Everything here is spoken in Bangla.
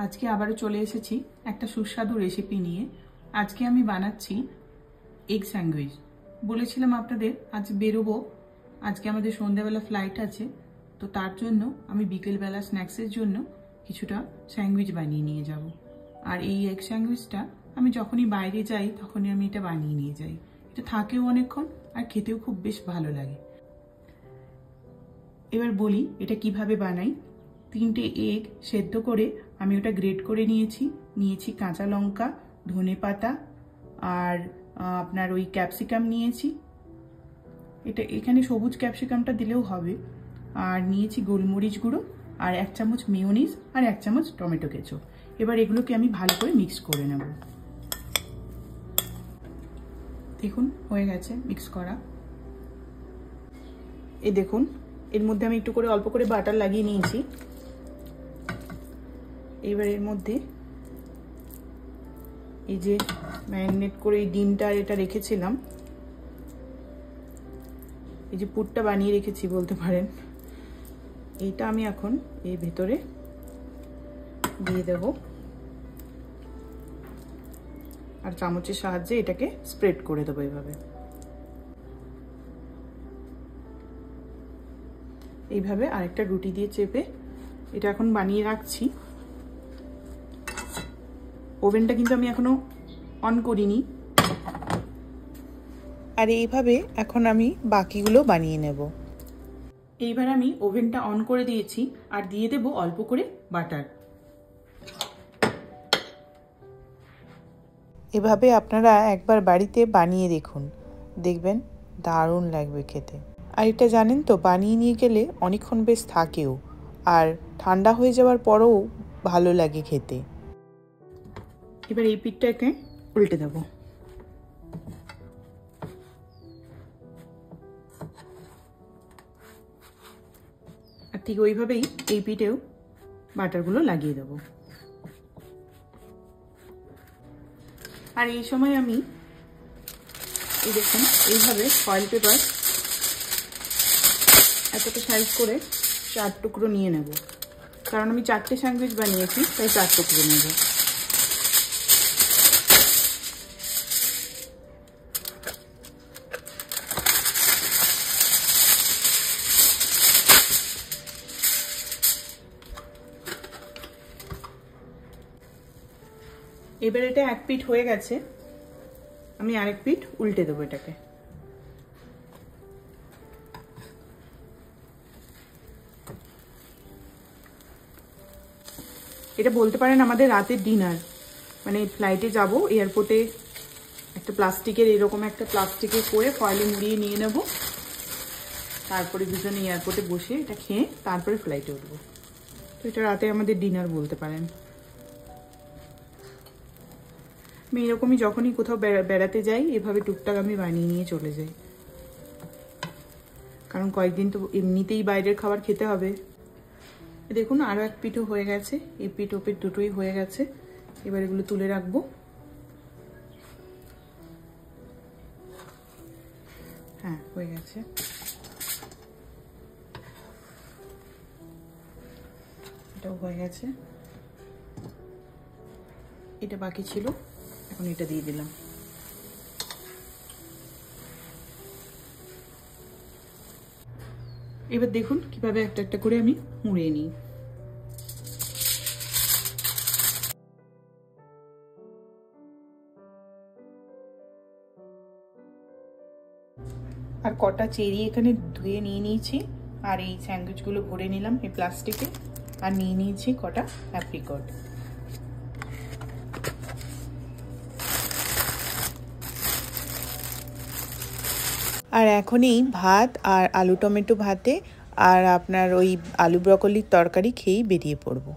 আজকে আবারও চলে এসেছি একটা সুস্বাদু রেসিপি নিয়ে। আজকে আমি বানাচ্ছি এগ স্যান্ডউইচ। বলেছিলাম আপনাদের আজ বেরোবো, আজকে আমাদের সন্ধ্যাবেলা ফ্লাইট আছে, তো তার জন্য আমি বিকেলবেলা স্ন্যাক্সের জন্য কিছুটা স্যান্ডউইচ বানিয়ে নিয়ে যাব। আর এই এগ স্যান্ডউইচটা আমি যখনই বাইরে যাই তখনই আমি এটা বানিয়ে নিয়ে যাই। এটা থাকেও অনেকক্ষণ আর খেতেও খুব বেশ ভালো লাগে। এবার বলি এটা কিভাবে বানাই। 3টে এগ সেদ্ধ করে আমি ওটা গ্রেট করে নিয়েছি কাঁচা লঙ্কা, ধনেপাতা আর আপনার ওই ক্যাপসিকাম নিয়েছি। এটা এখানে সবুজ ক্যাপসিকামটা দিলেও হবে। আর নিয়েছি গোলমরিচ গুঁড়ো আর 1 চামচ মেয়োনিজ আর 1 চামচ টমেটো কেচাপ। এবার এগুলোকে আমি ভালো করে মিক্স করে নেব। দেখুন হয়ে গেছে মিক্স করা। এই দেখুন এর মধ্যে আমি একটু করে অল্প করে বাটার লাগিয়ে নিয়েছি। এবার এর মধ্যে এই যে ম্যারিনেট করে এই ডিমটা এটা রেখেছিলাম, এই যে পুরটা বানিয়ে রেখেছি বলতে পারেন, এইটা আমি এখন এর ভেতরে দিয়ে দেব আর চামচের সাহায্যে এটাকে স্প্রেড করে দেবো এইভাবে। এইভাবে আরেকটা রুটি দিয়ে চেপে এটা এখন বানিয়ে রাখছি। ওভেনটা কিন্তু আমি এখনো অন করিনি। আর এইভাবে এখন আমি বাকিগুলো বানিয়ে নেব। এইবার আমি ওভেনটা অন করে দিয়েছি আর দিয়ে দেব অল্প করে বাটার। এভাবে আপনারা একবার বাড়িতে বানিয়ে দেখুন, দেখবেন দারুণ লাগবে খেতে। আর এটা জানেন তো, বানিয়ে নিয়ে গেলে অনেকক্ষণ বেশ থাকেও, আর ঠান্ডা হয়ে যাওয়ার পরেও ভালো লাগে খেতে। এবার এই পিঠটাকে উল্টে দেব। আর ঠিক ওইভাবেই এই পিঠেও বাটারগুলো লাগিয়ে দেব। আর এই সময় আমি এই দেখুন এইভাবে ফয়েল পেপার এতটা সাইজ করে 4 টুকরো নিয়ে নেব, কারণ আমি 4টে স্যান্ডউইচ বানিয়েছি তাই 4 টুকরো নেব। এবার এটা এক পিঠ হয়ে গেছে, আমি আরেক পিঠ উল্টে দেবো এটাকে। এটা বলতে পারেন আমাদের রাতের ডিনার। মানে ফ্লাইটে যাব, এয়ারপোর্টে একটা প্লাস্টিকের এরকম একটা প্লাস্টিকে করে ফয়েলে মুড়িয়ে নিয়ে নেব, তারপরে দুজনে এয়ারপোর্টে বসে এটা খেয়ে তারপরে ফ্লাইটে উঠবো। তো এটা রাতে আমাদের ডিনার বলতে পারেন। আমি এরকমই যখনই কোথাও বেড়াতে যাই এভাবে টুকটাক আমি বানিয়ে নিয়ে চলে যাই, কারণ কয়েকদিন তো এমনিতেই বাইরের খাবার খেতে হবে। দেখুন আরও এক পিঠও হয়ে গেছে, এই পিঠ ও পিঠ দুটোই হয়ে গেছে। এবার এগুলো তুলে রাখবো। হ্যাঁ হয়ে গেছে। এটাও হয়ে গেছে, এটা বাকি ছিল, এখন এটা দিয়ে দিলাম। এবার দেখুন কিভাবে একটা একটা করে আমি মুড়িয়ে নিই। আর কটা চেরি এখানে ধুয়ে নিয়ে নিয়েছি, আর এই স্যান্ডউইচগুলো ভরে নিলাম এই প্লাস্টিকে, আর নিয়ে নিয়েছি কটা অ্যাপ্রিকট। আর এখনই ভাত আর আলু টমেটো ভাতে আর আপনার ওই আলু ব্রকলির তরকারি খেয়েই বেরিয়ে পড়বো।